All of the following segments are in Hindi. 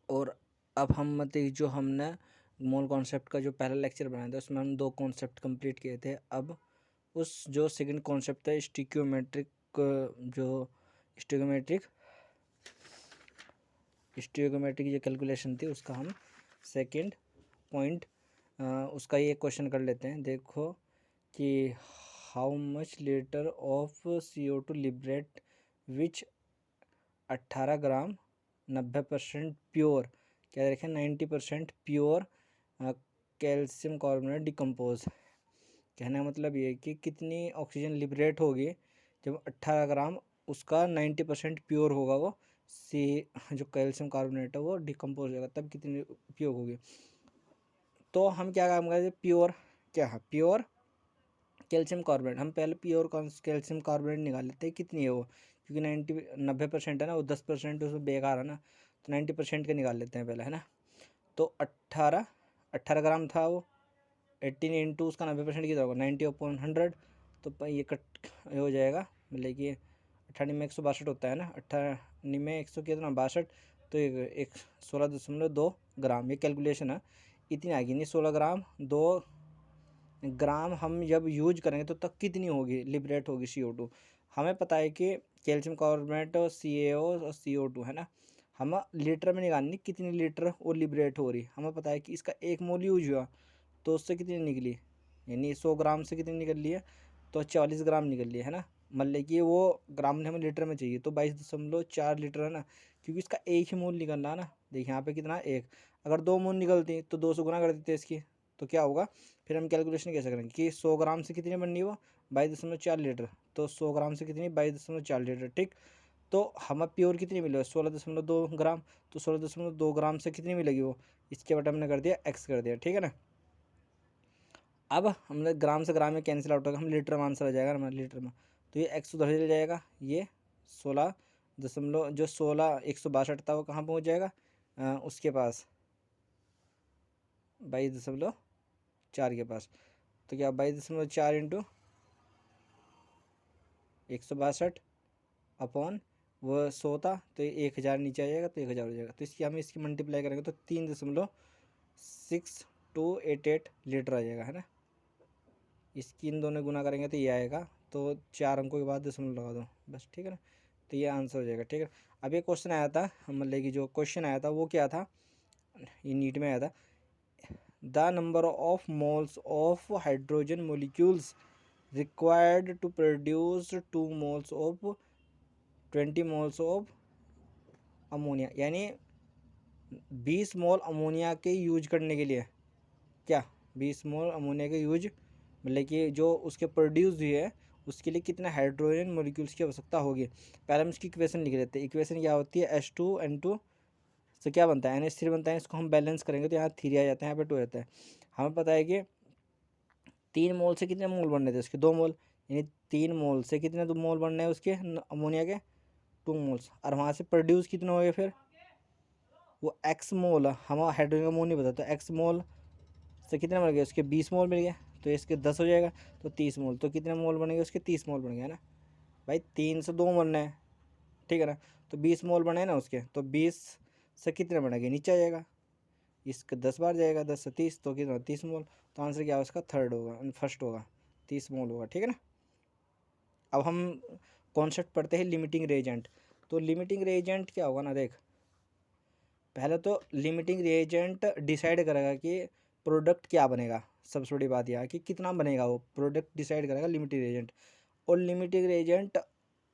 और अब हम मतलब जो हमने मोल कॉन्सेप्ट का जो पहला लेक्चर बनाया था उसमें हम 2 कॉन्सेप्ट कंप्लीट किए थे। अब उस जो सेकंड कॉन्सेप्ट है स्टिक्योमेट्रिक, जो स्टिक्योमेट्रिक जो कैलकुलेशन थी उसका हम सेकंड पॉइंट उसका ये क्वेश्चन कर लेते हैं। देखो कि how much litre of CO2 liberate which 18 gram 90% pure, क्या देखें 90% प्योर कैल्शियम कार्बोनेट डिकम्पोज। कहने का मतलब ये है कि कितनी ऑक्सीजन लिबरेट होगी जब 18 ग्राम उसका 90% प्योर होगा, वो सी जो कैल्शियम कार्बोनेट है वो डिकम्पोज होगा, तब कितनी प्योर होगी। तो हम क्या काम करें, प्योर क्या है, प्योर कैल्शियम कार्बोनेट। हम पहले प्योर कैल्शियम कार्बोनेट निकाल लेते हैं कितनी है वो, क्योंकि 90% है ना, वो 10% उसमें बेकार है ना, तो 90% का निकाल लेते हैं पहले, है ना। तो 18 ग्राम था वो, 18 इंटू उसका 90% कितना होगा, 90/100, तो ये कट हो जाएगा, मतलब कि 18 में 162 होता है ना, 18 में 100 कितना 62, तो एक 16.2 ग्राम, ये कैलकुलेशन है, इतनी आएगी नहीं। 16 ग्राम 2 ग्राम हम जब यूज करेंगे तो तब कितनी होगी, लिबरेट होगी CO2। हमें पता है कि कैल्शियम कार्बोनेट और CaO और CO2 है ना, हम लीटर में निकालनी कितनी लीटर वो लिबरेट हो रही। हमें पता है कि इसका 1 मोल यूज हुआ तो उससे कितनी निकली, यानी 100 ग्राम से कितनी निकल ली है, तो 44 ग्राम निकल ली है ना। मतलब कि वो ग्राम में हमें लीटर में चाहिए, तो 22.4 लीटर है ना, क्योंकि इसका 1 ही मोल निकलना है ना। देखिए यहाँ पे कितना 1, अगर 2 मोल निकलती तो 2 से गुना कर देते इसकी, तो क्या होगा, फिर हम कैलकुलेशन कैसे करेंगे कि 100 ग्राम से कितनी बननी वो 22.4 लीटर, तो 100 ग्राम से कितनी 22.4 लीटर, ठीक। तो हमें प्योर कितनी मिलेगी 16.2 ग्राम, तो 16.2 ग्राम से कितनी मिलेगी वो, इसके बटे हमने कर दिया x कर दिया, ठीक है ना। अब हमने ग्राम से ग्राम में कैंसिल आउट होगा, हम लीटर में आंसर आ जाएगा हमारे लीटर में, तो ये x उधर चल जाएगा, ये 162 था वो कहाँ पहुँच जाएगा, उसके पास 22.4 के पास। तो क्या 22.4 इंटू 162 अपॉन वो 100 था, तो 1000 नीचे आ जाएगा, तो 1000 हो जाएगा। तो इसकी मल्टीप्लाई करेंगे तो 3.6288 लीटर आ जाएगा, है ना। इसकी इन दोनों गुना करेंगे तो ये आएगा, तो 4 अंकों के बाद दशमलव लगा दो बस, ठीक है ना, तो ये आंसर हो जाएगा, ठीक है। अब ये क्वेश्चन आया था, मतलब कि जो क्वेश्चन आया था वो क्या था, ये नीट में आया था, the number of moles of hydrogen molecules required to produce 2 moles of 20 moles of ammonia, यानी 20 मोल अमोनिया के यूज करने के लिए, क्या 20 मोल अमोनिया के यूज, मतलब कि जो उसके प्रोड्यूस हुई है उसके लिए कितना हाइड्रोजन मोलिक्यूल्स की आवश्यकता होगी। पहले हम इसकी इक्वेशन लिख लेते हैं। इक्वेशन क्या होती है, H2N2 से क्या बनता है, NH3 बनता है। इसको हम बैलेंस करेंगे तो यहाँ 3 आ जाता है, यहाँ पे 2 रहता है। हमें पता है कि 3 मोल से कितने मोल बनने थे उसके, 2 मोल, यानी 3 मोल से कितने 2 मोल बनने हैं उसके अमोनिया के, 2 मोल्स। और वहाँ से प्रोड्यूस कितने हो गए फिर, वो एक्स मोल, हम हाइड्रोजन का मोल नहीं बताते, एक्स मोल से कितने मिल गए उसके 20 मोल मिल गए, तो इसके 10 हो जाएगा, तो 30 मोल, तो कितने मोल बनेंगे उसके 30 मोल बन गए ना भाई, 3 से 2 बनना है, ठीक है ना। तो 20 मोल बने ना उसके, तो 20 से कितने बनेंगे, नीचे आ जाएगा, इसका 10 बार जाएगा, 10 से 30, तो कितना 30 मोल। तो आंसर क्या होगा उसका, थर्ड होगा, फर्स्ट होगा, 30 मोल होगा, ठीक है ना। अब हम कॉन्सेप्ट पढ़ते हैं लिमिटिंग रिएजेंट। तो लिमिटिंग रिएजेंट क्या होगा ना, देख पहले तो लिमिटिंग रिएजेंट डिसाइड करेगा कि प्रोडक्ट क्या बनेगा। सबसे बड़ी बात यह है कि कितना बनेगा, वो प्रोडक्ट डिसाइड करेगा लिमिटिंग रिएजेंट। और लिमिटिंग रिएजेंट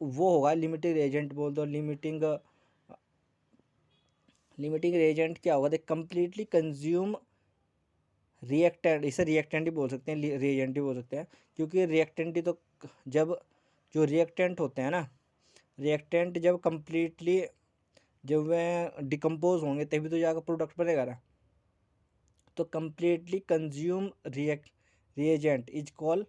वो होगा, लिमिटिंग रिएजेंट बोल दो, लिमिटिंग रिएजेंट क्या होगा, देख कंप्लीटली कंज्यूम रिएक्टेंट, इसे रिएक्टेंट ही बोल सकते हैं, रिएजेंट ही बोल सकते हैं, क्योंकि रिएक्टेंट ही तो, जब जो रिएक्टेंट होते हैं ना, रिएक्टेंट जब कंप्लीटली जब वह डिकम्पोज होंगे तभी तो जाकर प्रोडक्ट बनेगा ना। तो completely consume reagent is call,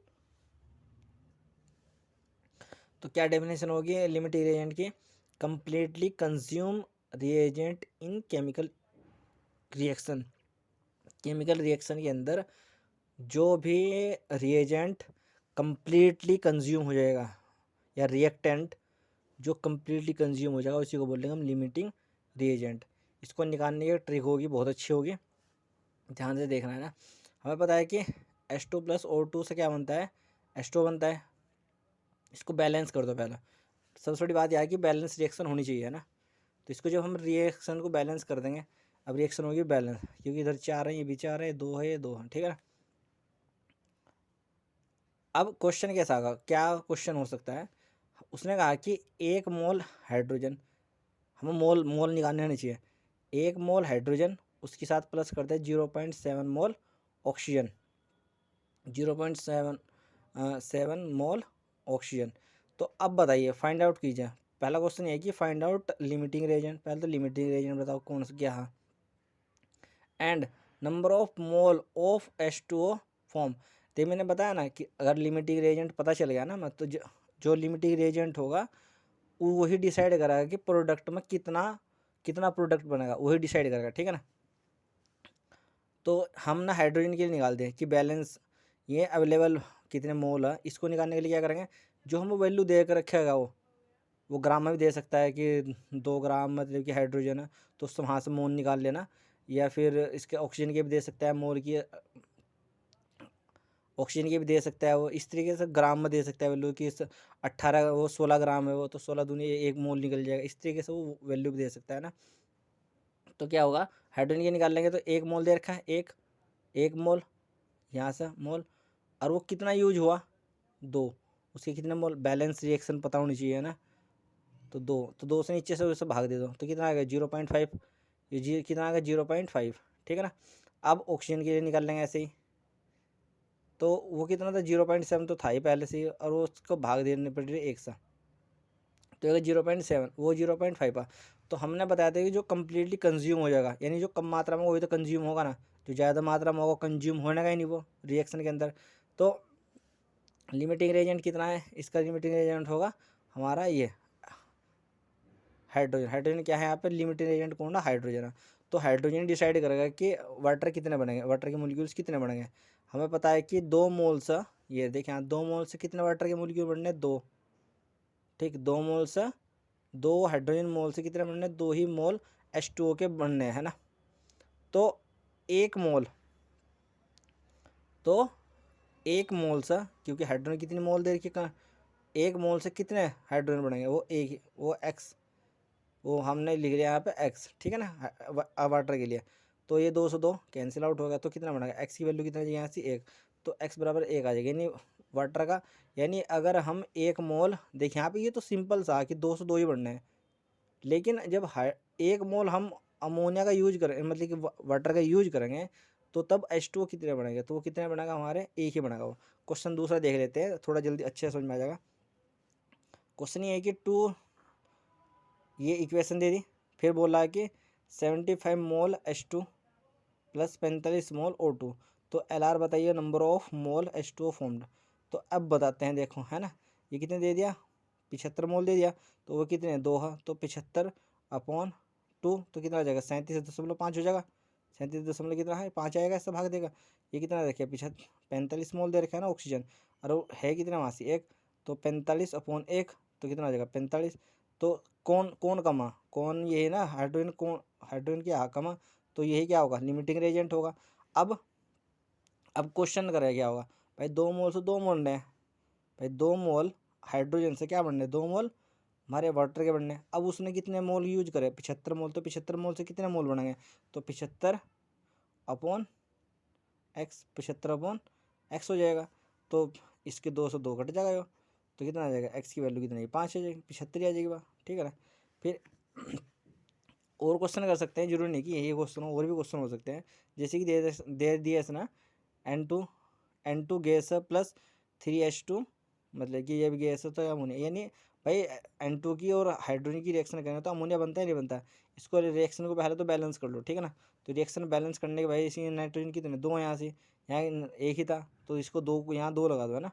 तो क्या डेफिनेशन होगी लिमिटिंग रिएजेंट की, completely consume reagent in chemical reaction. Chemical reaction के अंदर जो भी रिएजेंट कंप्लीटली कंज्यूम हो जाएगा, या रिएक्टेंट जो कंप्लीटली कंज्यूम हो जाएगा, उसी को बोल देंगे हम लिमिटिंग रिएजेंट। इसको निकालने की ट्रिक होगी, बहुत अच्छी होगी, ध्यान से देखना है ना। हमें पता है कि H2 प्लस O2 से क्या बनता है, H2 बनता है। इसको बैलेंस कर दो पहले। सबसे बड़ी बात यह है कि बैलेंस रिएक्शन होनी चाहिए, है ना। तो इसको जब हम रिएक्शन को बैलेंस कर देंगे, अब रिएक्शन होगी बैलेंस, क्योंकि इधर 4 है, ये भी 4 है, 2 है, ये 2 है, ठीक है ना। अब क्वेश्चन कैसा आगा, क्या क्वेश्चन हो सकता है, उसने कहा कि 1 मोल हाइड्रोजन, हमें मोल मोल निकालने नहीं चाहिए, 1 मोल हाइड्रोजन उसके साथ प्लस करते हैं 0.7 मोल ऑक्सीजन, 0.7 मोल ऑक्सीजन। तो अब बताइए, फाइंड आउट कीजिए। पहला क्वेश्चन ये है कि फाइंड आउट लिमिटिंग रिएजेंट। पहले तो लिमिटिंग रिएजेंट बताओ कौन सा क्या है, and number of mole of H2O form. तो मैंने बताया ना कि अगर लिमिटिंग रिएजेंट पता चल गया ना, मैं तो जो लिमिटिंग रिएजेंट होगा वो वही डिसाइड करेगा कि प्रोडक्ट में कितना कितना प्रोडक्ट बनेगा, वही डिसाइड करेगा, ठीक है ना। तो हम ना हाइड्रोजन के लिए निकालते हैं कि बैलेंस ये अवेलेबल कितने मोल है, इसको निकालने के लिए क्या करेंगे, जो हम वैल्यू दे कर रखेगा वो ग्राम में भी दे सकता है कि 2 ग्राम मतलब कि हाइड्रोजन है, तो उससे वहाँ से मोल निकाल लेना, या फिर इसके ऑक्सीजन के भी दे सकता है, मोल की ऑक्सीजन के भी दे सकता है वो, इस तरीके से ग्राम में दे सकता है वैल्यू कि 18 वो 16 ग्राम है वो, तो 16 दूनी 1 मोल निकल जाएगा, इस तरीके से वो वैल्यू भी दे सकता है ना। तो क्या होगा, हाइड्रोजन के निकाल लेंगे तो 1 मोल दे रखा है, एक मोल यहाँ से मोल, और वो कितना यूज हुआ 2, उसके कितने मोल, बैलेंस रिएक्शन पता होनी चाहिए ना। तो 2, तो 2 से नीचे से उसे भाग दे दो, तो कितना आ गया 0.5, ये कितना आ गया 0.5, ठीक है ना। अब ऑक्सीजन के लिए निकाल लेंगे ऐसे ही, तो वो कितना था 0.7 तो था ही पहले से ही, और वो उसको भाग देने पड़ रही 1 से, तो अगर 0.7 वो 0.5 आ, तो हमने बताया था कि जो कम्प्लीटली कंज्यूम हो जाएगा, यानी जो कम मात्रा में वही तो कंज्यूम होगा ना, जो ज़्यादा मात्रा में होगा कंज्यूम होने का ही नहीं वो रिएक्शन के अंदर। तो लिमिटिंग रेजेंट कितना है, इसका लिमिटिंग रेजेंट होगा हमारा ये हाइड्रोजन। हाइड्रोजन क्या है यहाँ पे, लिमिटिंग एजेंट कौन है, हाइड्रोजन है। तो हाइड्रोजन डिसाइड करेगा कि वाटर कितने बनेंगे, वाटर के मोलिक्यूल्स कितने बनेंगे। हमें पता है कि 2 मोल से, ये देखें यहाँ 2 मोल से कितने वाटर के मोलिक्यूल बनने, 2, ठीक, 2 मोल से 2 हाइड्रोजन मोल से कितने बनने, 2 ही मोल H2O के बनने हैं ना। तो 1 मोल, तो 1 मोल से, क्योंकि हाइड्रोजन कितनी मोल दे रखी है, 1 मोल से कितने हाइड्रोजन बनेंगे, वो एक, वो एक्स, वो हमने लिख लिया यहाँ पे x, ठीक है ना, वाटर के लिए। तो ये 202 कैंसिल आउट हो गया, तो कितना बनेगा, x की वैल्यू कितना चाहिए यहाँ से 1, तो x बराबर 1 आ जाएगा, यानी वाटर का, यानी अगर हम 1 मोल देखिए यहाँ पे, ये तो सिंपल सा कि 202 ही बनना है, लेकिन जब 1 मोल हम अमोनिया का यूज करें, मतलब कि वाटर का यूज करेंगे, तो तब H2O कितने बनेंगे, तो वो कितने बनेगा हमारे, 1 ही बनेगा वो। क्वेश्चन दूसरा देख लेते हैं, थोड़ा जल्दी अच्छे से समझ में आ जाएगा। क्वेश्चन ये है कि 2, ये इक्वेशन दे दी, फिर बोला है कि 75 मोल H2 प्लस 45 मोल O2, तो LR बताइए number of mole H2O formed. तो अब बताते हैं, देखो है ना, ये कितने दे दिया, 75 मोल दे दिया, तो वो कितने 2 है, तो 75/2, तो कितना आ जाएगा 37.5 हो जाएगा, 37 कितना है 5 आएगा, इससे भाग देगा। ये कितना देखिए 45 मोल दे रखा है ना ऑक्सीजन, और वो है कितना वहाँ से 1, तो 45/1, तो कितना आ जाएगा 45। तो कौन कौन कमा, कौन ये है ना हाइड्रोजन, कौन हाइड्रोजन क्या कमा, तो यही क्या होगा, लिमिटिंग रेजेंट होगा। अब क्वेश्चन करेगा क्या होगा, भाई 2 मोल से 2 मोल ने, भाई 2 मोल हाइड्रोजन से क्या बनने, 2 मोल हमारे वाटर के बनने। अब उसने कितने मोल यूज करे, 75 मोल, तो 75 मोल से कितने मोल बनेंगे, तो 75/x, 75/x हो जाएगा, तो इसके 2 से 2 कट जाएगा, तो कितना आ जाएगा, x की वैल्यू कितनी 5 आ जाएगी, 75 आ जाएगी बा, ठीक है ना। फिर और क्वेश्चन कर सकते हैं, जरूरी नहीं कि यही क्वेश्चन हो, और भी क्वेश्चन हो सकते हैं, जैसे कि दे दिया ना N2 गैस प्लस 3H2, मतलब कि ये भी गैस है तो अमोनिया, यानी भाई N2 की और हाइड्रोजन की रिएक्शन करेंगे तो अमोनिया बनता है नहीं बनता, इसको रिएक्शन को पहले तो बैलेंस कर लो, ठीक है ना। तो रिएक्शन बैलेंस करने के भाई इसी नाइट्रोजन कितने 2 यहाँ से, यहाँ 1 ही था, तो इसको 2 यहाँ 2 लगा दो है ना।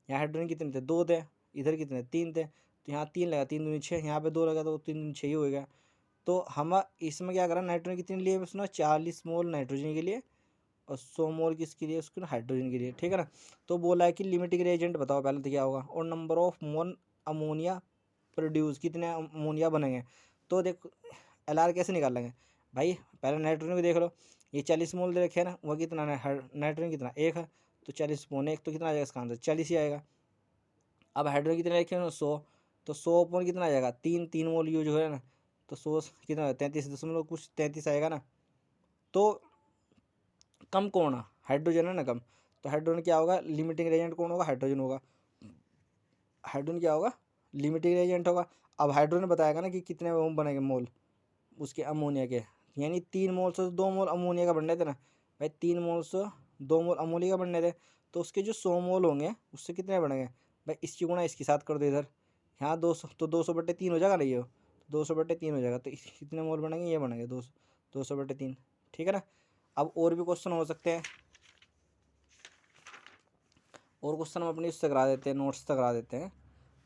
यहाँ हाइड्रोजन कितने थे 2 थे, इधर कितने 3 थे, तो यहाँ 3 लगा, 3 दूनी 6, यहाँ पे 2 लगा तो 3 दूनी 6 ही हो गया। तो हम इसमें क्या करा, नाइट्रोजन कितनी लिए उसने 40 मोल नाइट्रोजन के लिए, और 100 मोल किसके लिए, उसके हाइड्रोजन के लिए, ठीक है ना। तो बोला है कि लिमिटिंग रिएजेंट बताओ पहले तो क्या होगा, और number of mole ammonia produce, कितने अमोनिया बनेंगे। तो देखो LR कैसे निकालेंगे, भाई पहले नाइट्रोजन को देख लो, ये 40 मोल दे रखे है ना, वो कितना नाइट्रोजन कितना 1 है, तो 40 पौने 1 तो कितना आ जाएगा इसका आंसर 40 ही आएगा। अब हाइड्रोजन कितने रखे हैं 100, तो 100 पौन कितना आ जाएगा 3 मोल यूज हो रहा है ना, तो 100 कितना 33 कुछ 33 आएगा ना। तो कम कौन है, हाइड्रोजन है ना कम, तो हाइड्रोजन क्या होगा, लिमिटिंग रेजेंट कौन होगा, हाइड्रोजन होगा। हाइड्रोजन क्या होगा, लिमिटिंग रेजेंट होगा। अब हाइड्रोजन बताएगा ना कि कितने वो बनेंगे मोल उसके अमोनिया के, यानी 3 मोल से 2 मोल अमोनिया का बनने थे ना भाई, 3 मोल से 2 मोल अमोनिया का बनने थे, तो उसके जो 100 मोल होंगे उससे कितने बनेंगे भाई, इसकी गुणा इसके साथ कर दो इधर, यहाँ 200 तो 200/3 हो जाएगा ना, ये 200/3 हो जाएगा, तो कितने मोल बनेंगे, ये बनेंगे 200/3। ठीक है ना। अब और भी क्वेश्चन हो सकते हैं, और क्वेश्चन हम अपनी उससे करा देते हैं, नोट्स से करा देते हैं।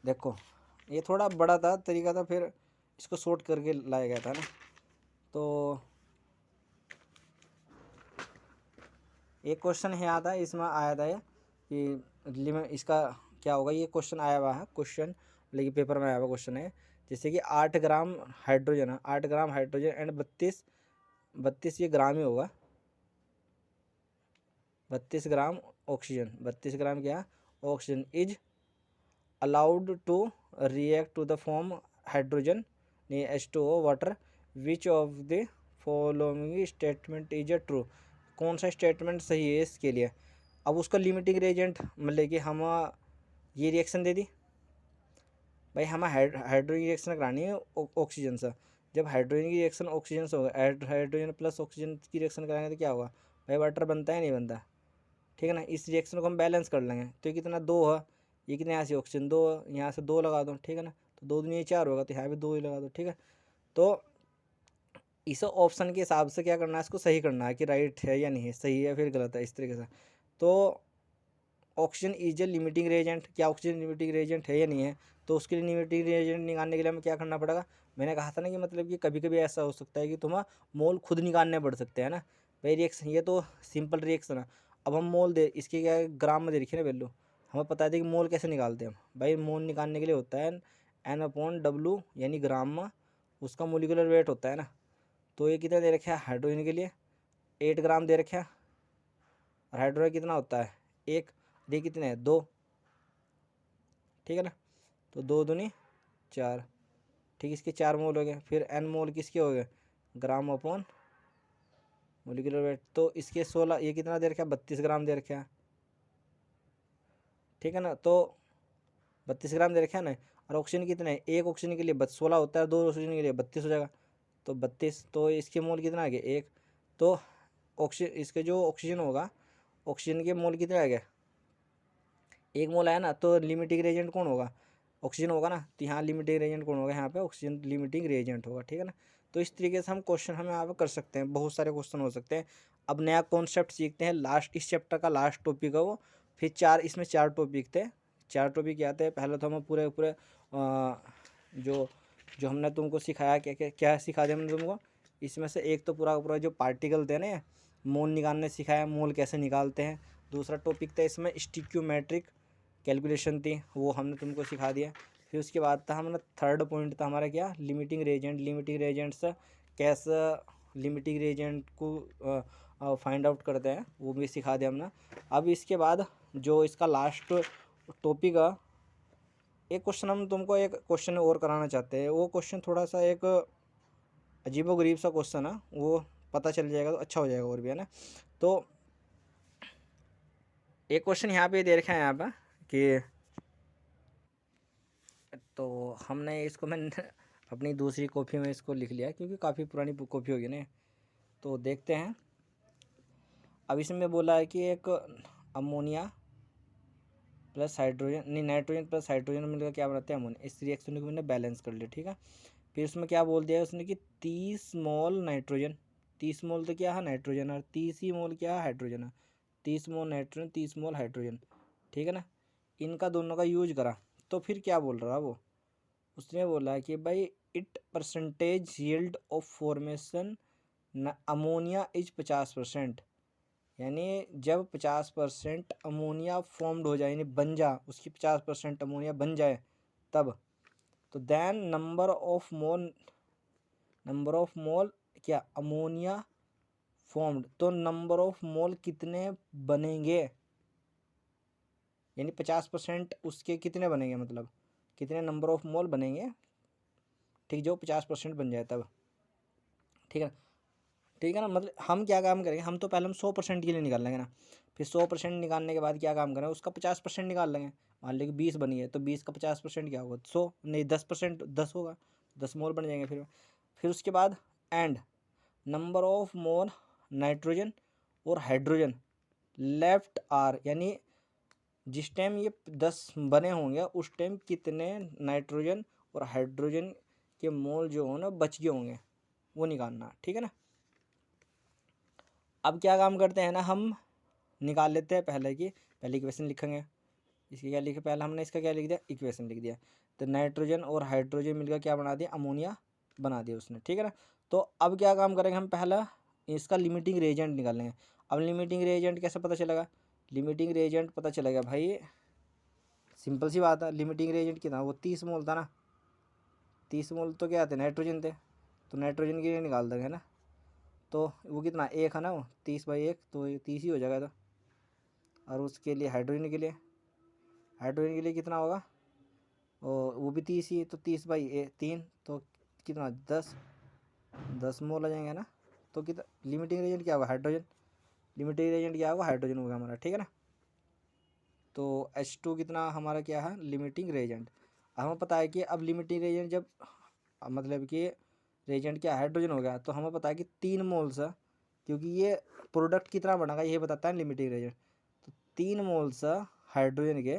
देखो ये थोड़ा बड़ा था तरीका था, फिर इसको शॉर्ट करके लाया गया था ना। तो एक क्वेश्चन है आता है, इसमें आया था ये कि इसका क्या होगा, ये क्वेश्चन आया हुआ है, क्वेश्चन लेकिन पेपर में आया हुआ क्वेश्चन है, जैसे कि 8 ग्राम हाइड्रोजन है, 8 ग्राम हाइड्रोजन एंड 32 ये ग्राम ही होगा, 32 ग्राम ऑक्सीजन, 32 ग्राम क्या oxygen is allowed to react to the form hydrogen H2O water, which of the following statement is a true, कौन सा स्टेटमेंट सही है इसके लिए। अब उसका लिमिटिंग रेजेंट मतलब कि हम ये रिएक्शन दे दी भाई, हमें हाइड्रोजन की रिएक्शन करानी है ऑक्सीजन से, जब हाइड्रोजन की रिएक्शन ऑक्सीजन से होगा, हाइड्रोजन प्लस ऑक्सीजन की रिएक्शन कराएंगे तो क्या होगा भाई, वाटर बनता है नहीं बनता। ठीक है ना, इस रिएक्शन को हम बैलेंस कर लेंगे, तो ये कितना 2 है, ये कितने यहाँ से ऑक्सीजन 2 है, यहाँ से 2 लगा दो। ठीक है ना, तो 2 दूनी 4 होगा, तो यहाँ भी 2 ही लगा दो। ठीक है, तो इस ऑप्शन के हिसाब से क्या करना है, इसको सही करना है कि राइट है या नहीं है, सही है फिर गलत है, इस तरीके से। तो oxygen is a limiting Regent, क्या ऑक्सीजन लिमिटिंग रेजेंट है या नहीं है, तो उसके लिए लिमिटिंग रेजेंट निकालने के लिए हमें क्या करना पड़ेगा, मैंने कहा था ना कि मतलब कि कभी कभी ऐसा हो सकता है कि तुम्हें मोल खुद निकालने पड़ सकते हैं ना भाई, रिएक्शन ये तो सिंपल रिएक्शन है। अब हम मोल दे इसके क्या ग्राम में दे रखी है ना वैल्यू, हमें पता है कि मोल कैसे निकालते हैं हम भाई, मोल निकालने के लिए होता है N/W यानी ग्राम में उसका मोलिकुलर वेट होता है ना। तो ये कितना दे रखा है हाइड्रोजन के लिए 8 ग्राम दे रखा है, और हाइड्रोजन कितना होता है 1, डी कितने हैं 2। ठीक है ना, तो 2 दूनी 4, ठीक, इसके 4 मोल हो गए। फिर एन मोल किसके हो गए, ग्राम अपॉन मोलिकुलर वेट, तो इसके 16, ये कितना दे रखा है 32 ग्राम दे रखा है। ठीक है ना, तो 32 ग्राम दे रखा है ना, और ऑक्सीजन कितने हैं, एक ऑक्सीजन के लिए 16 होता है, 2 ऑक्सीजन के लिए 32 हो जाएगा, तो 32, तो इसके मोल कितना आ गया 1, तो ऑक्सीजन इसके जो ऑक्सीजन होगा, ऑक्सीजन के मोल कितने आ गए 1 मोल आया ना, तो लिमिटिंग रेजेंट कौन होगा, ऑक्सीजन होगा ना, तो यहाँ लिमिटिंग रेजेंट कौन होगा, यहाँ पे ऑक्सीजन लिमिटिंग रेजेंट होगा। ठीक है ना, तो इस तरीके से हम क्वेश्चन हमें यहाँ पे कर सकते हैं, बहुत सारे क्वेश्चन हो सकते हैं। अब नया कॉन्सेप्ट सीखते हैं, लास्ट इस चैप्टर का लास्ट टॉपिक है वो, फिर इसमें 4 टॉपिक थे, 4 टॉपिक आते हैं। पहले तो हम पूरे पूरे जो जो हमने तुमको सिखाया, क्या सिखा दिया हमने तुमको, इसमें से एक तो पूरा का पूरा जो पार्टिकल थे ना, मोल निकालने सिखाया, मोल कैसे निकालते हैं। दूसरा टॉपिक था इसमें स्टिक्योमेट्रिक कैलकुलेशन थी, वो हमने तुमको सिखा दिया। फिर उसके बाद था हमारा थर्ड पॉइंट था हमारा क्या, लिमिटिंग रेजेंट, लिमिटिंग रेजेंट से कैसे लिमिटिंग रेजेंट को फाइंड आउट करते हैं, वो भी सिखा दिया हमने। अब इसके बाद जो इसका लास्ट टॉपिक है, एक क्वेश्चन हम तुमको एक क्वेश्चन और कराना चाहते हैं, वो क्वेश्चन थोड़ा सा एक अजीबोगरीब सा क्वेश्चन है, वो पता चल जाएगा तो अच्छा हो जाएगा और भी, है ना। तो एक क्वेश्चन यहाँ पे दे रखा है यहाँ पर कि, तो हमने इसको मैंने अपनी दूसरी कॉपी में इसको लिख लिया क्योंकि काफ़ी पुरानी कॉपी होगी ना। तो देखते हैं, अब इसमें बोला है कि एक अमोनिया प्लस हाइड्रोजन, नहीं नाइट्रोजन प्लस हाइड्रोजन मिलकर क्या बनाते हैं अमोनिया, इस रिएक्शन को मैंने बैलेंस कर लिया। ठीक है, फिर उसमें क्या बोल दिया उसने कि 30 मोल नाइट्रोजन, 30 मोल तो क्या है नाइट्रोजन, और 30 ही मोल क्या है हाइड्रोजन है, 30 मोल नाइट्रोजन 30 मोल हाइड्रोजन। ठीक है ना, इनका दोनों का यूज करा, तो फिर क्या बोल रहा वो, उसने बोला है कि भाई it percentage yield of formation ammonia is 50%, यानी जब 50% अमोनिया फॉर्म्ड हो जाए, यानी बन जा उसकी 50% अमोनिया बन जाए तब, तो देन नंबर ऑफ मोल क्या अमोनिया फॉर्म्ड, तो नंबर ऑफ मोल कितने बनेंगे, यानी 50% उसके कितने बनेंगे, मतलब कितने नंबर ऑफ मोल बनेंगे, ठीक, जो 50% बन जाए तब, ठीक है ना, ठीक है ना। मतलब हम क्या काम करेंगे, हम तो पहले हम 100% के लिए निकाल लेंगे ना, फिर 100% निकालने के बाद क्या काम करें, उसका 50% निकाल लेंगे। मान लीजिए 20 बनी है तो 20 का 50% क्या होगा, 100 नहीं 10%, 10 होगा, 10 मोल बन जाएंगे। फिर उसके बाद and number of mole nitrogen और हाइड्रोजन लेफ्ट आर, यानी जिस टाइम ये 10 बने होंगे उस टाइम कितने नाइट्रोजन और हाइड्रोजन के मोल जो हो ना बच गए होंगे, वो निकालना, ठीक है ना। अब क्या काम करते हैं ना, हम निकाल लेते हैं पहले इक्वेशन लिखेंगे। इसकी क्या लिखे, पहले हमने इसका क्या लिख दिया, इक्वेशन लिख दिया। तो नाइट्रोजन और हाइड्रोजन मिलकर क्या बना दिया, अमोनिया बना दिया उसने, ठीक है ना। तो अब क्या काम करेंगे, हम पहला इसका लिमिटिंग रिएजेंट निकालेंगे। अब लिमिटिंग रिएजेंट कैसे पता चलेगा, लिमिटिंग रिएजेंट पता चलेगा भाई, सिंपल सी बात है, लिमिटिंग रिएजेंट कितना, वो 30 मोल था ना, 30 मोल तो क्या थे, नाइट्रोजन थे, तो नाइट्रोजन के लिए निकाल देंगे ना, तो वो कितना, एक है ना, वो 30/1, तो ये 30 ही हो जाएगा। तो और उसके लिए हाइड्रोजन के लिए कितना होगा, और वो भी 30 ही, तो 30/3, तो कितना 10 मोल आ जाएंगे ना। तो कितना लिमिटिंग रेजेंट क्या होगा, हाइड्रोजन, लिमिटिंग रेजेंट क्या होगा, हाइड्रोजन होगा हमारा, ठीक है ना। तो H2 कितना हमारा क्या है, लिमिटिंग रेजेंट। हमें पता है कि अब लिमिटिंग रेजेंट जब मतलब कि रेजेंट क्या हाइड्रोजन हो गया, तो हमें पता है कि 3 मोल्स है, क्योंकि ये प्रोडक्ट कितना बनेगा ये बताता है लिमिटिंग रेजेंट। तो 3 मोल्स हाइड्रोजन के,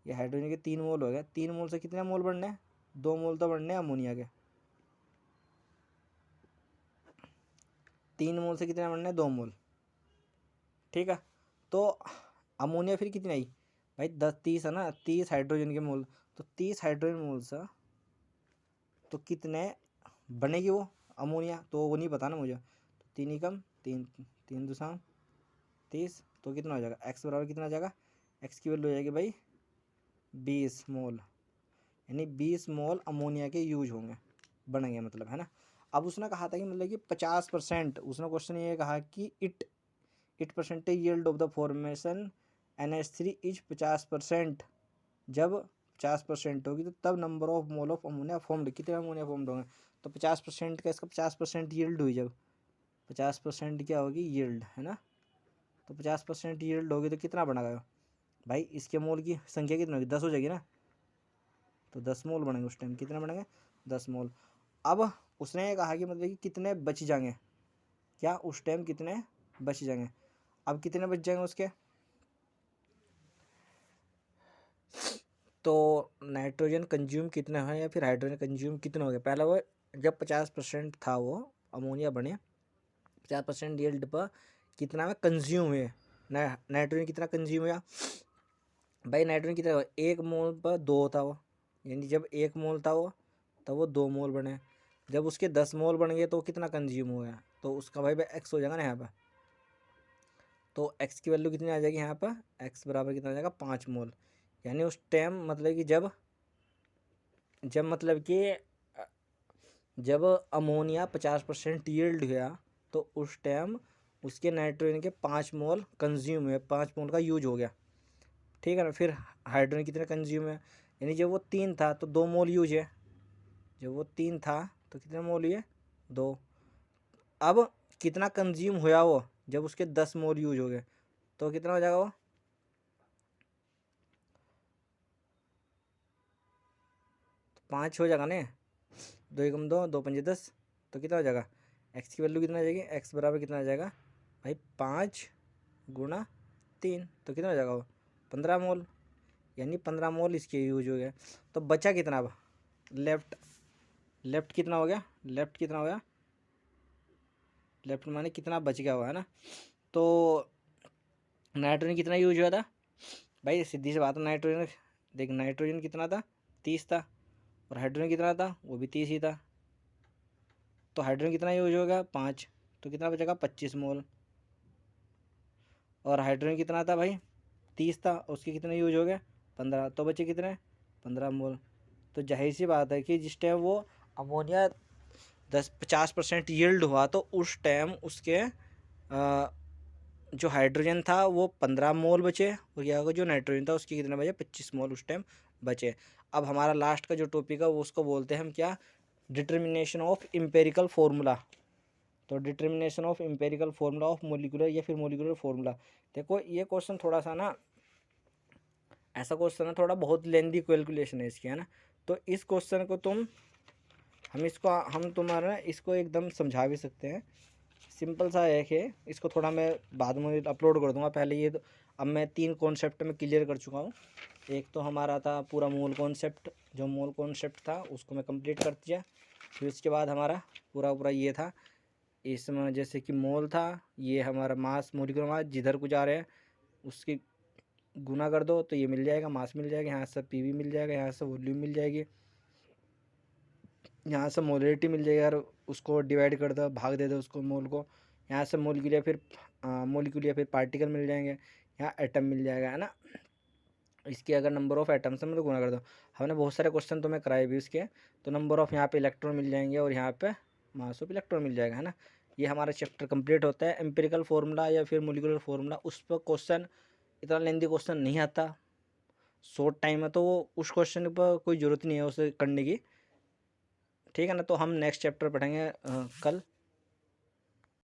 ये हाइड्रोजन के 3 मोल हो गए, 3 मोल से कितने मोल बढ़ने हैं, 2 मोल तो बढ़ने हैं अमोनिया के, 3 मोल से कितने बढ़ने हैं, 2 मोल, ठीक है। तो अमोनिया फिर कितनी आई भाई, 30 है ना, 30 हाइड्रोजन के मोल, तो 30 हाइड्रोजन मोल से तो कितने बनेगी वो अमोनिया, तो वो नहीं पता ना मुझे, तो 3 ही कम 3, 3 दूसरा 30, तो कितना हो जाएगा, एक्स बराबर कितना आ जाएगा, एक्स की वैल्यू हो जाएगी भाई 20 मोल, यानी 20 मोल अमोनिया के यूज होंगे, बनेंगे मतलब, है ना। अब उसने कहा था कि मतलब कि 50%, उसने क्वेश्चन ये कहा कि it percentage yield of the formation NH3 is 50%, जब 50% होगी तो तब number of mole of ammonia formed, कितने अमोनिया फॉर्म्ड होंगे, तो 50% का इसका 50% यील्ड हुई, जब 50% क्या होगी, यील्ड, है ना। तो 50% यील्ड होगी तो कितना बनेगा भाई, इसके मोल की संख्या कितनी होगी, 10 हो जाएगी ना, तो 10 मोल बनेंगे उस टाइम, कितने बनेंगे, 10 मोल। अब उसने कहा कि मतलब कि कितने बच जाएंगे, क्या उस टाइम कितने बच जाएंगे, अब कितने बच जाएंगे उसके, तो नाइट्रोजन कंज्यूम कितना है या फिर हाइड्रोजन कंज्यूम कितना हो गया, पहला वो जब 50% था वो अमोनिया बने, 50% यील्ड पर कितना में कंज्यूम हुए, नाइट्रोजन कितना कंज्यूम हुआ भाई, नाइट्रोजन कितना हुआ, 1 मोल पर 2 था वो, यानी जब 1 मोल था वो तब वो 2 मोल बने, जब उसके 10 मोल बन गए तो कितना कंज्यूम हो गया, तो उसका भाई एक्स हो जाएगा ना यहाँ पर, तो एक्स की वैल्यू कितनी आ जाएगी यहाँ पर, एक्स बराबर कितना आ जाएगा 5 मोल, यानी उस टाइम मतलब कि जब मतलब कि जब अमोनिया 50% यील्ड हुआ तो उस टाइम उसके नाइट्रोजन के 5 मोल कंज्यूम हुए, 5 मोल का यूज हो गया, ठीक है ना। फिर हाइड्रोजन कितने कंज्यूम है, यानी जब वो 3 था तो 2 मोल यूज है, जब वो 3 था तो कितने मोल हुए, 2। अब कितना कंज्यूम हुआ वो, जब उसके 10 मोल यूज हो गए तो कितना हो जाएगा वो, तो 5 हो जाएगा ना, 2 एकम 2, 2 पंजे 10, तो कितना हो जाएगा, एक्स की वैल्यू कितना आ जाएगी, एक्स बराबर कितना आ जाएगा भाई 5 गुणा 3, तो कितना हो जाएगा वो 15 मोल, यानी 15 मोल इसके यूज हो गया। तो बचा कितना, अब लेफ्ट कितना हो गया, लेफ्ट कितना हो गया, लेफ्ट माने कितना बच गया हुआ है ना। तो नाइट्रोजन कितना यूज हुआ था भाई, सीधी सी बात है, नाइट्रोजन देख, नाइट्रोजन कितना था 30 था, और हाइड्रोजन कितना था वो भी 30 ही था, तो हाइड्रोजन कितना यूज होगा 5, तो कितना बचेगा 25 मोल, और हाइड्रोजन कितना था भाई 30 था, उसके कितने यूज हो गए 15, तो बचे कितने 15 मोल। तो जाहिर सी बात है कि जिस टाइम वो अमोनिया 50% यील्ड हुआ तो उस टाइम उसके जो हाइड्रोजन था वो 15 मोल बचे, और क्या होगा जो नाइट्रोजन था उसके कितने बचे, 25 मोल उस टाइम बचे। अब हमारा लास्ट का जो टॉपिक है वो उसको बोलते हैं हम क्या, डिटर्मिनेशन ऑफ इम्पेरिकल फार्मूला। तो determination of empirical formula of molecular या फिर मोलिकुलर फार्मूला। देखो ये क्वेश्चन थोड़ा सा ना ऐसा क्वेश्चन है, थोड़ा बहुत लेंदी कैलकुलेशन है इसकी, है ना। तो इस क्वेश्चन को हम तुम्हारा इसको एकदम समझा भी सकते हैं। सिंपल सा एक है, इसको थोड़ा मैं बाद में अपलोड कर दूंगा। पहले ये तो अब मैं 3 कॉन्सेप्ट में क्लियर कर चुका हूँ। एक तो हमारा था पूरा मूल कॉन्सेप्ट, जो मूल कॉन्सेप्ट था उसको मैं कंप्लीट कर दिया। फिर उसके बाद हमारा पूरा ये था, इसमें जैसे कि मोल था, ये हमारा मास, मोलिकुलर मास जिधर को जा रहे हैं उसकी गुना कर दो तो ये मिल जाएगा, मास मिल जाएगा, यहाँ से पीवी मिल जाएगा, यहाँ से वॉल्यूम मिल जाएगी, यहाँ से मोलरिटी मिल जाएगी, यार उसको डिवाइड कर दो, भाग दे दो उसको मोल को, यहाँ से मोलिक्यूल या फिर पार्टिकल मिल जाएंगे, यहाँ एटम मिल जाएगा, है ना। इसकी अगर नंबर ऑफ एटम्स है मतलब गुना कर दो। हमने बहुत सारे क्वेश्चन तुम्हें कराए भी इसके, तो नंबर ऑफ यहाँ पे इलेक्ट्रॉन मिल जाएंगे और यहाँ पे मास ऑफ इलेक्ट्रॉन मिल जाएगा, है ना। ये हमारा चैप्टर कंप्लीट होता है। एम्पिरिकल फार्मूला या फिर मोलिकुलर फार्मूला, उस पर क्वेश्चन इतना लेंदी क्वेश्चन नहीं आता, शॉर्ट टाइम है तो वो उस क्वेश्चन पर कोई ज़रूरत नहीं है उसे करने की, ठीक है ना। तो हम नेक्स्ट चैप्टर पढ़ेंगे कल।